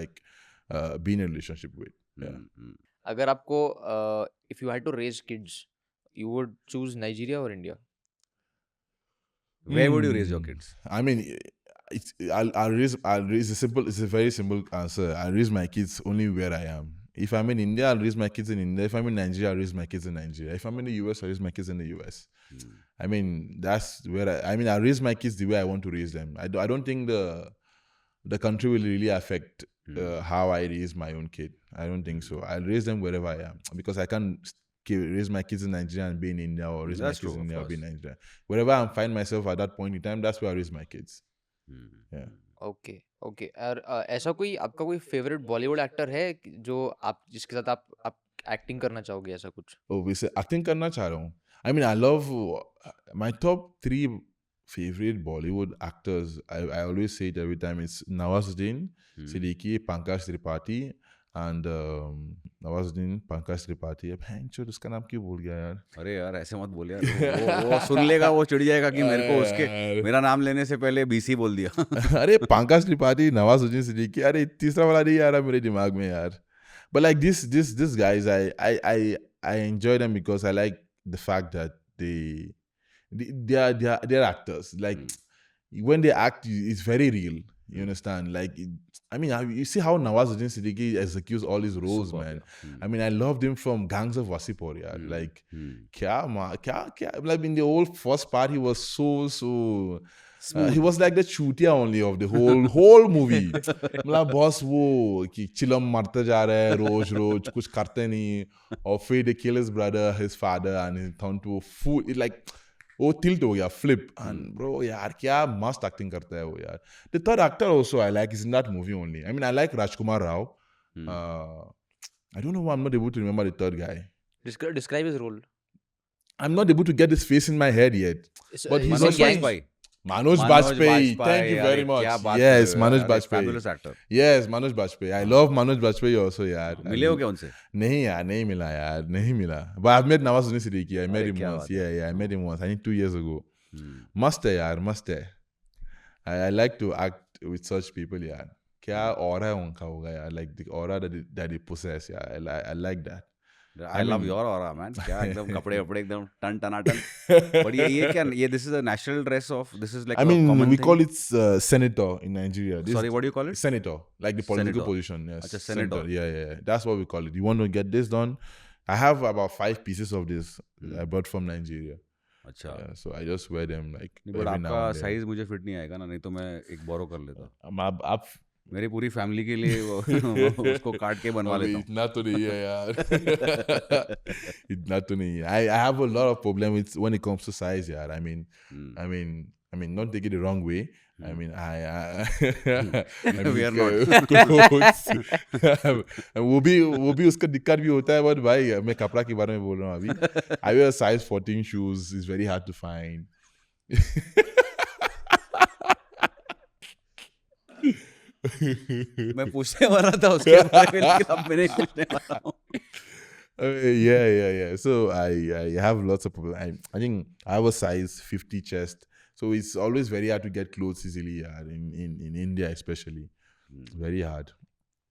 be in a relationship with. Yeah. अगर आपको if you had to raise kids, you would choose Nigeria or India? Where would you raise your kids? I mean, it's a very simple answer. I'll raise my kids only where I am. If I'm in India, I'll raise my kids in India. If I'm in Nigeria, I'll raise my kids in Nigeria. If I'm in the US, I'll raise my kids in the US. I mean, that's where I'll raise my kids the way I want to raise them. I don't think the country will really affect how I raise my own kid. I don't think so. I'll raise them wherever I am because I can't raise my kids in Nigeria and be in India, or raise my kids in India or be in Nigeria. Wherever I find myself at that point in time, that's where I raise my kids. Yeah. Okay. और ऐसा कोई आपका कोई favourite Bollywood actor है जो आप जिसके साथ आप एक्टिंग करना चाहोगे, ऐसा कुछ? वैसे एक्टिंग करना चाह रहा हूँ. I mean, I love my top 3 favorite Bollywood actors. I always say it every time. It's Nawazuddin Siddiqui, Pankaj Tripathi, and Nawazuddin, Pankaj Tripathi. अब उसका नाम क्यों भूल गया यार? अरे यार ऐसे मत बोल यार. वो सुन लेगा, वो चिढ़ जाएगा कि मेरे को उसके मेरा नाम लेने से पहले BC बोल दिया. अरे पंकज त्रिपाठी, नवाजुद्दीन सिद्दीकी, अरे तीसरा वाला नहीं आ रहा मेरे दिमाग में यार. But like this guys, I enjoy them because I like the fact that they're actors. Like when they act, it's very real. You understand? Like, I mean, you see how Nawazuddin Siddiqui executes all his roles, man. I mean, I loved him from Gangs of Wasseypur, yeah. Like, kya, like in the whole first part, he was so he was like the chutia only of the whole movie. मतलब boss वो कि चिलम मरते जा रहा है रोज कुछ करते नहीं, और फिर they kill his brother, his father, and he turned to a fool. It like वो tilt हो गया, flip. And bro, यार क्या मस्त acting करता है वो यार. The third actor also I like is in that movie only. I mean, I like Rajkumar Rao. I don't know why I'm not able to remember the third guy. Describe his role. I'm not able to get his face in my head yet. But he's Manoj also Bajpayee. Manoj Bajpayee. Thank you very much. Yes, Manoj Bajpayee. Fabulous actor. Yes, Manoj Bajpayee. I love Manoj Bajpayee also, यार. मिले हो क्या उनसे? नहीं यार, नहीं मिला यार, नहीं मिला. But I've met Nawazuddin Siddiqui. I met him once. Yeah, I met him once. I think 2 years ago. मस्त है यार, मस्त है. I like to act with such people, यार. क्या aura उनका होगा यार, like the aura that they possess, यार. I like that. I love mean- your aura, man. क्या एकदम कपड़े वपड़े एकदम टन टनाटन. But ये क्या ये this is a national dress of this is like I a mean, common we thing. call it senator in Nigeria. Sorry, what do you call it? Senator, like the political Senator. position. Yes, Acha, senator. Yeah. That's what we call it. You want to get this done? I have about 5 pieces of this I bought from Nigeria. अच्छा. Yeah, so I just wear them like नहीं, but every now आपका and then. Size मुझे fit नहीं आएगा ना, नहीं तो मैं एक बोरो कर लेता. आप मेरी पूरी फैमिली के लिए उसको काट के बनवा लेता हूँ. इतना तो नहीं है यार. इतना तो नहीं है. I have a lot of problem with when it comes to size, यार. I mean, not take it the wrong way. I mean, We are not. वो भी उसका दिक्कत भी होता है, but भाई मैं कपड़ा के बारे में बोल रहा हूँ अभी. I wear size 14 shoes. It's very hard to find. मैं पूछने वाला था उसके बारे में, लेकिन अब मैंने पूछने वाला हूँ. Yeah. So I have lots of problems. I think I have a size 50 chest. So it's always very hard to get clothes easily, in India especially. It's very hard.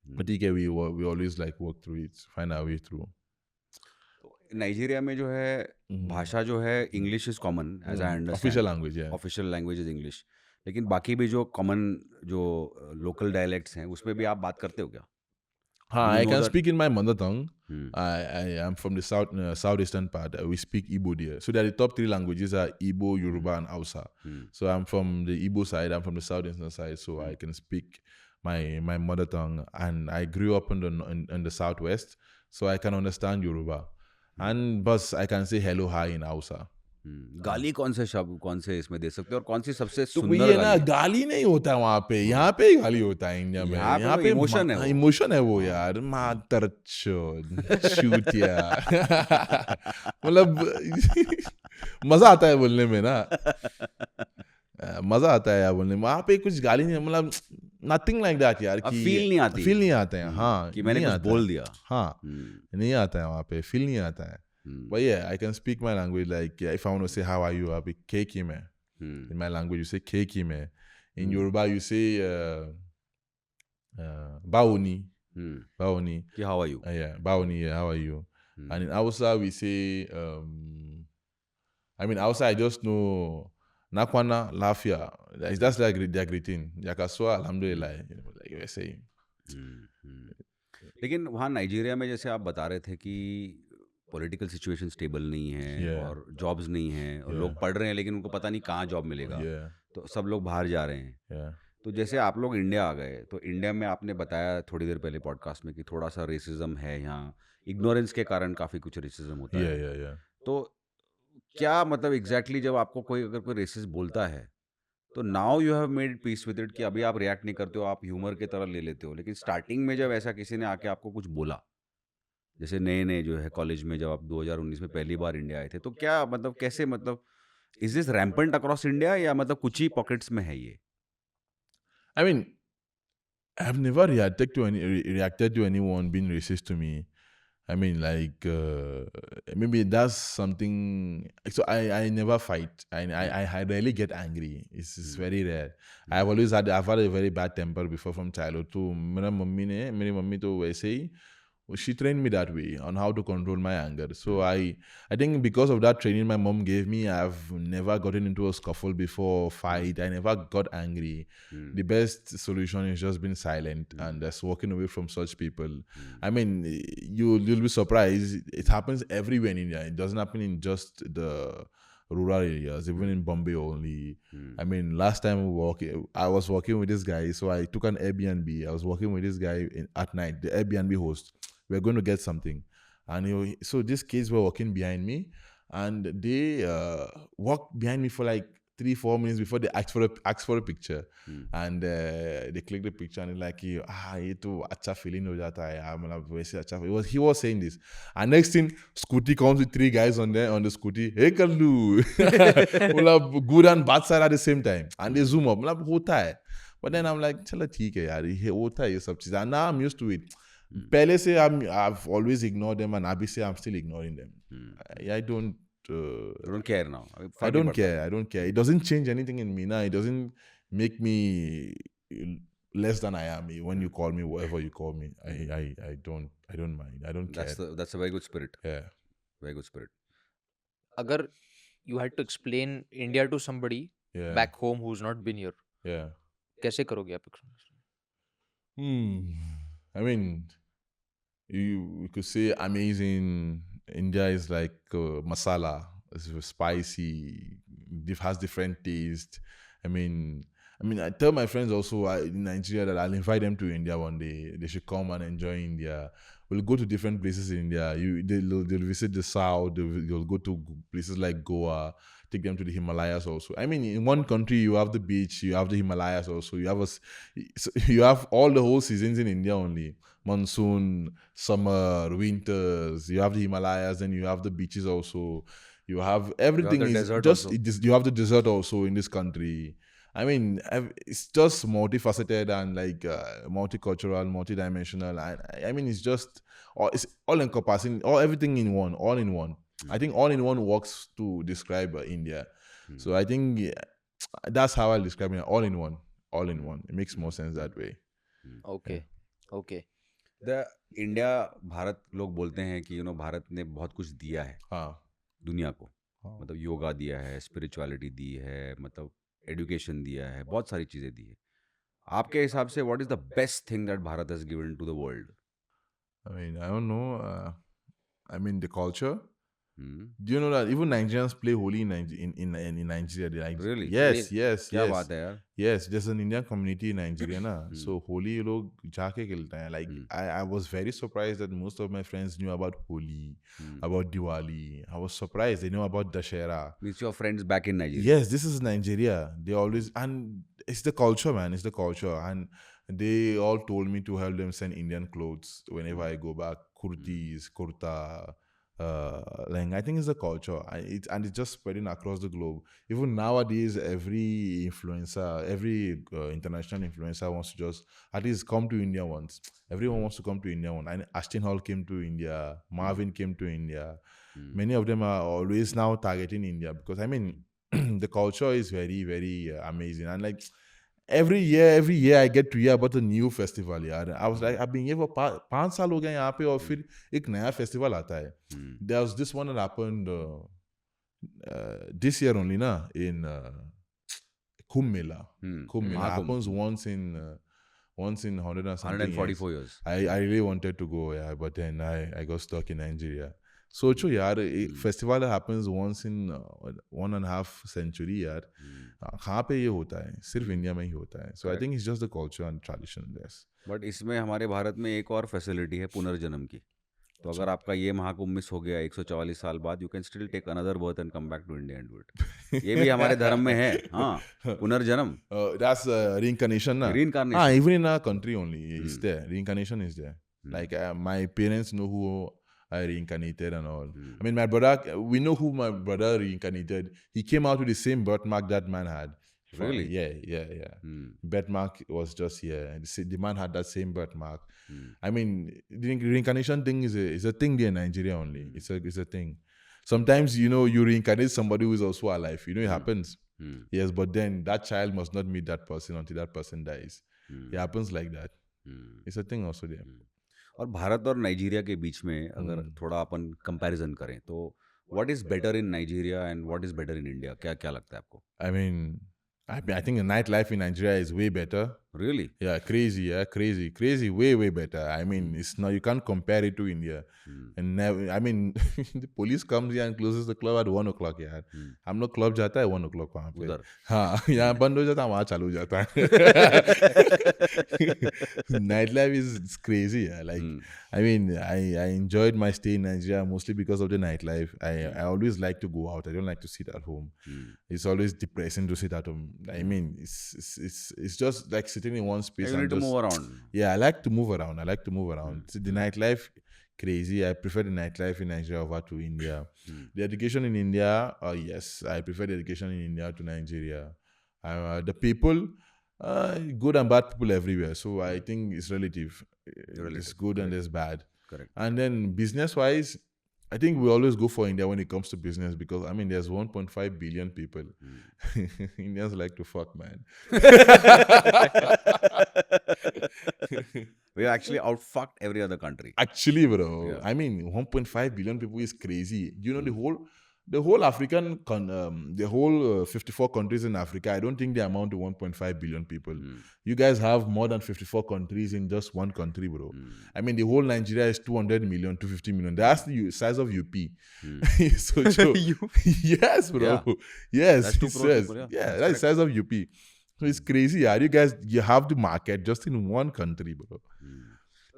But we always like work through it, find our way through. Nigeria में जो है भाषा जो है English is common as I understand. Official language, yeah. Official language is English. लेकिन बाकी भी जो कॉमन जो लोकल डायलेक्ट्स हैं उसमें भी आप बात करते हो क्या? I know can that- speak in my mother tongue. I am from the southeastern part. We speak Igbo there. So the top 3 languages are Igbo, Yoruba, and Hausa. So I'm from the Igbo side. I'm from the southeastern side. So I can speak my mother tongue. And I grew up in the southwest. So I can understand Yoruba. And but I can say hello, hi in Hausa. गाली कौन से शब्द कौन से इसमें दे सकते हो और कौन सी सबसे तो सुंदर ये ना गाली? गाली नहीं होता है वहाँ पे. यहाँ पे ही गाली होता है इंडिया में. यहाँ पे emotion है वो. इमोशन है वो यार. मातर शूट यार. मतलब मजा आता है बोलने में ना. मजा आता है यार बोलने में. वहाँ पे कुछ गाली नहीं, मतलब नथिंग लाइक दैट यार. अब कि feel नहीं आती. फील नहीं आते हैं. हाँ, कि मैंने नहीं कुछ आता बोल है. दिया. हाँ, नहीं आता है वहाँ पे. फील नहीं आता है. But yeah, I can speak my language. Like if I want to say how are you, I'll be keiki me. In my language, you say keiki me. In Yoruba, you say baoni. Baoni. कि how are you? Yeah, baoni. Yeah, how are you? And in Hausa, we say. Hausa, I just know nakwana lafia. That's like their greeting. Yakaswa alhamdulillah. Like you were saying. लेकिन वहाँ Nigeria में जैसे आप बता रहे थे कि political situation stable नहीं है. Yeah. और जॉब्स नहीं हैं और लोग पढ़ रहे हैं लेकिन उनको पता नहीं कहाँ जॉब मिलेगा. Yeah. तो सब लोग बाहर जा रहे हैं. Yeah. तो जैसे आप लोग इंडिया आ गए तो इंडिया में आपने बताया थोड़ी देर पहले पॉडकास्ट में कि थोड़ा सा रेसिज्म है यहाँ. इग्नोरेंस के कारण काफ़ी कुछ रेसिज्म होता है. Yeah. तो क्या मतलब एग्जैक्टली जब आपको कोई अगर कोई रेसिस्ट बोलता है तो now you have made peace with it कि अभी आप रिएक्ट नहीं करते हो, आप ह्यूमर की तरह ले लेते हो. लेकिन स्टार्टिंग में जब ऐसा किसी ने आके आपको कुछ बोला, जैसे नए जो है कॉलेज में जब आप 2019 में पहली बार इंडिया आए थे, तो क्या मतलब कैसे मतलब is this rampant across India या मतलब कुछ ही पॉकेट्स में है ये? I mean, I've never reacted to anyone being racist to me. I mean, like maybe that's something. So I never fight. I rarely get angry. It's very rare. I've had a very bad temper before from childhood too. मेरी mummy तो वैसे ही. She trained me that way on how to control my anger. So I think because of that training my mom gave me, I've never gotten into a scuffle before, fight. I never got angry. The best solution is just being silent and just walking away from such people. I mean, you'll be surprised. It happens everywhere in India. It doesn't happen in just the rural areas, even in Bombay only. I mean, last time I was walking with this guy, so I took an Airbnb. I was walking with this guy at night, the Airbnb host. We're going to get something. And so these kids were walking behind me, and they walked behind me for like 3-4 minutes before they asked for a picture. And they clicked the picture and like, ये तो अच्छा feeling हो जाता है यार, मतलब वैसे अच्छा. He was saying this. And next thing, scooty comes with 3 guys on the scooty. Hey Kallu, मतलब good and bad side at the same time. And they zoom up, मतलब होता है. But then I'm like, चलो ठीक है यार, ये होता है ये सब चीज़. And now I'm used to it. पहले से I've always ignored them, and अभी से I'm still ignoring them. I don't. You don't care now. I don't care. It doesn't change anything in me now. It doesn't make me less than I am. When you call me whatever you call me, I don't mind. I don't care. That's a very good spirit. Yeah. Very good spirit. अगर you had to explain India to somebody Yeah. back home who's not been here, Yeah. कैसे करोगे आप explain? I mean, you could say amazing. India is like masala. It's spicy. It has different taste. I mean, I tell my friends also in Nigeria that I'll invite them to India one day. They should come and enjoy India. We'll go to different places in India. They'll visit the south. They'll go to places like Goa. Take them to the Himalayas also. I mean, in one country you have the beach, you have the Himalayas also. You have all the whole seasons in India only. Monsoon, summer, winters. You have the Himalayas, and you have the beaches also. You have everything. the Is desert just also. you have the desert also in this country. I mean, it's just multifaceted and like multicultural, multidimensional. I mean, it's all encompassing, everything in one, all in one. I think all in one works to describe India. So I think that's how I describe it. All in one, all in one. It makes more sense that way. Okay, okay. The India Bharat लोग बोलते हैं कि भारत ने बहुत कुछ दिया है हाँ. दुनिया को. मतलब योगा दिया है, स्पिरिचुअलिटी दी है, मतलब एजुकेशन दिया है, बहुत सारी चीज़ें दी है. आपके हिसाब से what is the best thing that Bharat has given to the world? I mean, I don't know. I mean, the culture. Do you know that even Nigerians play Holi in Nigeria? Really? Yes, yes, क्या yes. बात है यार? Yes, there's an Indian community in Nigeria, na. So Holi लोग जाके खेलते हैं. Like I was very surprised that most of my friends knew about Holi, about Diwali. I was surprised they know about Dashera. Means your friends back in Nigeria? Yes, this is Nigeria. They always, and it's the culture, man. It's the culture, and they all told me to help them send Indian clothes whenever I go back. Kurtis, kurta. Like I think it's the culture, and it's just spreading across the globe. Even nowadays, every influencer, every international influencer wants to just at least come to India once. Everyone wants to come to India once. And Ashton Hall came to India. Marvin came to India. Many of them are always now targeting India because I mean the culture is very, very amazing. And like every year I get to hear about a new festival. यार I was like I've been here for 5 साल हो गए यहाँ पे और फिर एक नया festival आता है. There was this one that happened this year only na in Kumbh Mela. Kumbh Mela happens once in 100 and something 144 years. I really wanted to go, yeah, but then I got stuck in Nigeria. सोचो यार festival happens once in 1.5 century यार. कहाँ पे ये होता है? सिर्फ India में ही होता है. So I think it's just the culture and tradition there. But इसमें हमारे भारत में एक और फैसिलिटी है पुनर्जन्म की. तो अगर आपका ये महाकुंभ मिस हो गया 144 साल बाद, you can still take another birth and come back to India and do it. ये भी हमारे धर्म में है. हाँ, पुनर्जन्म. That's reincarnation na? Reincarnation. Even in our country only, it's there. Reincarnation is there. Like my parents know who I reincarnated and all. I mean, my brother, we know who my brother reincarnated. He came out with the same birthmark that man had. Really? Yeah. Birthmark was just here. The man had that same birthmark. I mean, the reincarnation thing is a thing there in Nigeria only. It's a thing. Sometimes, you reincarnate somebody who is also alive. It happens. Yes, but then that child must not meet that person until that person dies. It happens like that. It's a thing also there. और भारत और Nigeria के बीच में अगर थोड़ा अपन comparison करें तो what is better in Nigeria and what is better in India? क्या क्या लगता है आपको? I mean, I think the nightlife in Nigeria is way better. Really? Yeah, crazy, way better. I mean, it's not, you can't compare it to India. And never, I mean, the police comes here and closes the club at 1 o'clock. यार, हम लोग club जाता है 1 o'clock वहाँ पे. उधर. हाँ, यहाँ बंद हो जाता है, वहाँ चालू हो जाता है. Nightlife is crazy. Yeah. Like, I mean, I enjoyed my stay in Nigeria mostly because of the nightlife. I always like to go out. I don't like to sit at home. It's always depressing to sit at home. I mean, it's just like sitting in one space. You need to move around. Yeah, I like to move around. See, the nightlife, crazy. I prefer the nightlife in Nigeria over to India. The education in India, yes, I prefer the education in India to Nigeria. The people, good and bad people everywhere. So I think it's relative. It's good and it's bad. Correct. And then business-wise, I think we always go for India when it comes to business because I mean there's 1.5 billion people. Indians like to fuck, man. We actually outfucked every other country. Actually, bro, Yeah. I mean 1.5 billion people is crazy. You know the whole African the whole 54 countries in Africa. I don't think they amount to 1.5 billion people. You guys have more than 54 countries in just one country, bro. I mean the whole Nigeria is 200 million, 250 million. That's the size of UP. So yes, bro. Yeah. Yes, That's he 2 crore says. people, yeah. Yeah, That's that's the size of UP. So it's crazy, yeah. You guys, you have the market just in one country, bro.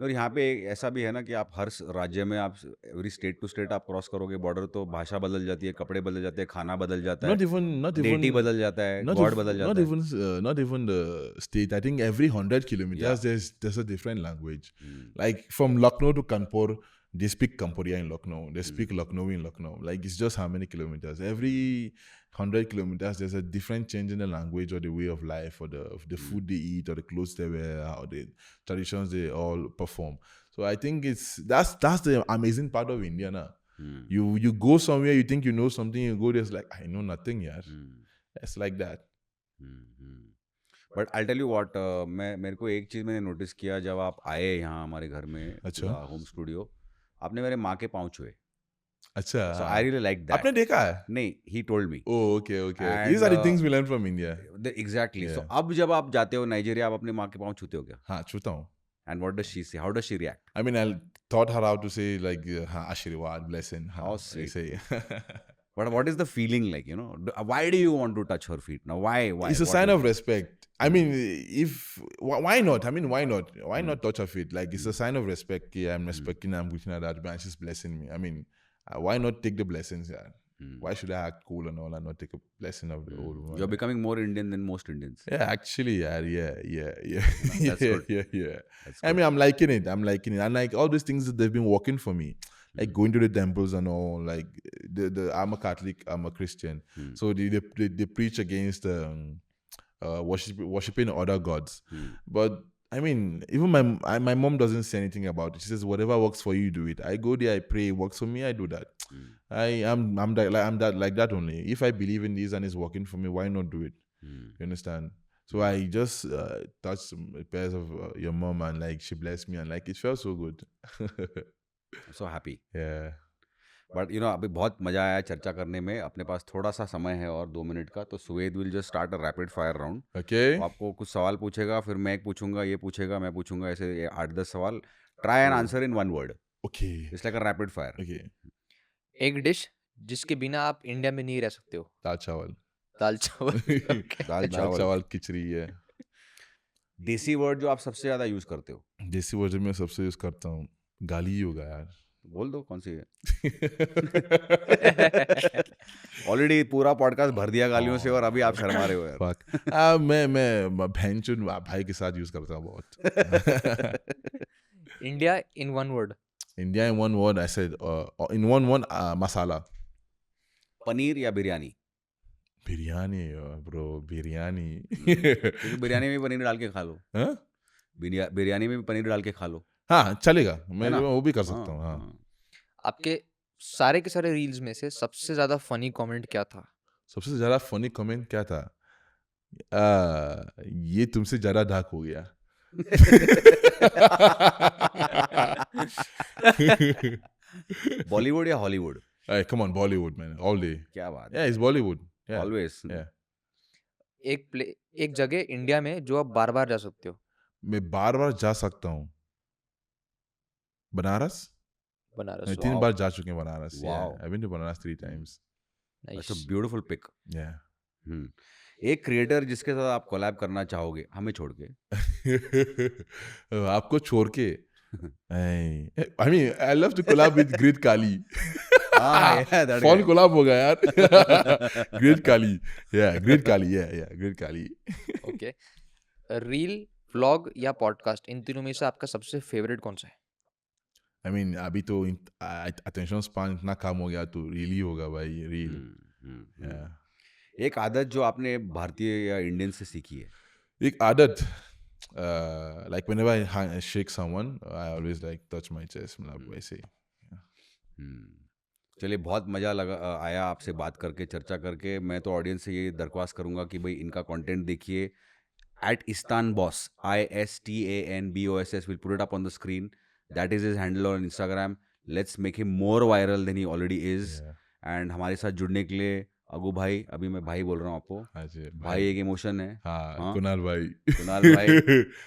और यहाँ पे ऐसा भी है ना कि आप हर राज्य में आप एवरी स्टेट टू स्टेट आप क्रॉस करोगे बॉर्डर तो भाषा बदल जाती है, कपड़े बदल जाते हैं, खाना बदल जाता Not है, even, not डेटी even, बदल जाता है, not गॉड even, बदल not जाता है. even, not even the state. I think every 100 kilometers there's a different language. Like from Lucknow to Kanpur, they speak Kanpuriya in Lucknow. They speak Lucknowi in Lucknow. Like it's just how many kilometers? Every 100 kilometers, there's a different change in the language or the way of life or the food they eat or the clothes they wear or the traditions they all perform. So I think that's the amazing part of India now. You go somewhere, you think you know something, you go there, it's like, I know nothing, yeah. It's like that. But I tell you what, मेरे को एक चीज़ मैंने notice किया जब आप आए यहाँ हमारे घर में, अच्छा। होम स्टूडियो, आपने मेरे माँ के पाँव छुए. अच्छा. So I really like that. आपने देखा है? नहीं, he told me. Oh, okay. And, These are the things we learn from India. Exactly. So Yeah. अब जब आप जाते हो नाइजीरिया, आप अपने माँ के पाँव छूते हो क्या? हाँ, छूता हूँ. And what does she say? How does she react? I mean, I taught her how to say like Ashirwad, blessing. How They sweet. say. But what is the feeling like, you know? Why do you want to touch her feet? Now, why? It's a What sign is of it? respect. I mean, why not? I mean, why not? Why not touch her feet? Like, it's a sign of respect. Yeah, I'm respecting her, I'm looking at that, and she's blessing me. I mean, why not take the blessings? Yeah. Why should I act cool and all and not take a blessing of the old woman? You're becoming more Indian than most Indians. Yeah, actually, yeah. That's good. Yeah. That's I mean, I'm liking it. And like all these things that they've been working for me, like going to the temples and all. Like I'm a Catholic, I'm a Christian, so they preach against worshiping other gods. But I mean, even my mom doesn't say anything about it. She says whatever works for you, do it. I go there, I pray, it works for me, I do that. I'm like that only. If I believe in this and it's working for me, why not do it? You understand? So I just touched some pairs of your mom and like she blessed me and like it felt so good. So happy. Yeah. But you know अभी बहुत मजा आया चर्चा करने में. अपने पास थोड़ा सा समय है और 2 मिनट का, तो Suved will just start a rapid fire round. Okay. आपको कुछ सवाल पूछेगा, फिर मैं एक पूछूंगा, ये पूछेगा, मैं पूछूंगा, ऐसे 8-10 सवाल. Try and answer in 1 word. Okay. It's like a rapid fire. Okay. एक डिश जिसके बिना आप इंडिया में नहीं रह सकते हो. दाल चावल. दाल चावल. दाल चावल. चावल खिचड़ी है. देसी वर्ड जो आप सबसे ज्यादा यूज करते हो. देसी वर्जन में सबसे यूज करता हूँ गाली ही होगा यार. बोल दो कौन सी है. ऑलरेडी पूरा पॉडकास्ट भर दिया गालियों से और अभी आप शर्मा रहे हो यार. Fuck. मैं भैंचुद भाई के साथ यूज करता हूँ बहुत. India in one word. India in one word, I said in one word, masala. Paneer या बिरयानी. Biryani, bro, biryani. क्योंकि बिरयानी में भी पनीर डाल के खा लो. हाँ? बिरयानी में भी पनीर डाल के खा लो. हाँ, चलेगा. मैं ना? वो भी कर सकता हूँ. हाँ. आपके सारे के सारे रील्स में से सबसे ज्यादा फनी कमेंट क्या था? सबसे ज्यादा फनी कमेंट क्या था? ये तुमसे ज्यादा डार्क हो गया. बॉलीवुड या Hollywood. Hey, come on, Bollywood, man, all day. क्या बात. Yeah, it's Bollywood. Yeah. Always. Yeah. एक जगह इंडिया में जो आप बार बार जा सकते हो. मैं बार जा सकता हूँ. बनारस. बनारस. मैं 3 बार जा चुके हैं Banaras. Wow. Yeah, I've been to Banaras 3 times. That's a beautiful pick. Yeah. एक क्रिएटर जिसके साथ आप कोलैब करना चाहोगे हमें छोड़ के. आपको छोड़ के. I mean, I love to collab with Great Kali. Fun collab होगा यार. Great Kali. Yeah, Great Kali. Yeah, Great Kali. Okay. Reel, vlog या पॉडकास्ट, इन तीनों में से आपका सबसे फेवरेट कौन सा है? I mean, अभी तो attention span इतना कम हो गया तो रील ही होगा भाई. रील. Yeah. एक आदत जो आपने भारतीय या इंडियन से सीखी है. एक आदत. Like whenever I shake someone, I always like touch my chest. मतलब वैसे. चलिए बहुत मज़ा आया आपसे बात करके, चर्चा करके। मैं तो ऑडियंस से ये दरख्वास्त करूंगा कि भाई इनका कंटेंट देखिए at istanboss ISTANBOSS, we'll put it up on the screen. That is his handle on Instagram. Let's make him more viral than he already is. And हमारे साथ जुड़ने के लिए अगू भाई, अभी मैं भाई बोल रहा हूँ आपको, हाँ जी, भाई एक इमोशन है। हाँ, कुणाल भाई, कुणाल भाई,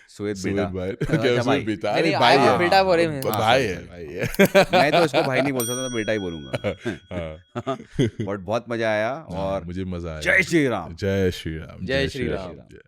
सुवेद सुवेद बेटा, भाई, अच्छा क्या भाई, सुवेद बेटा, नहीं, अरे नहीं, भाई I am है, बेटा बोले मैं। हाँ, भाई sorry, है, sorry. भाई है। मैं तो इसको भाई नहीं बोल सकता, तो बेटा ही बोलूंगा। हाँ। बट बहुत मजा आया और मुझे मजा आया। जय श्री राम। जय श्री राम। जय श्री राम। जय।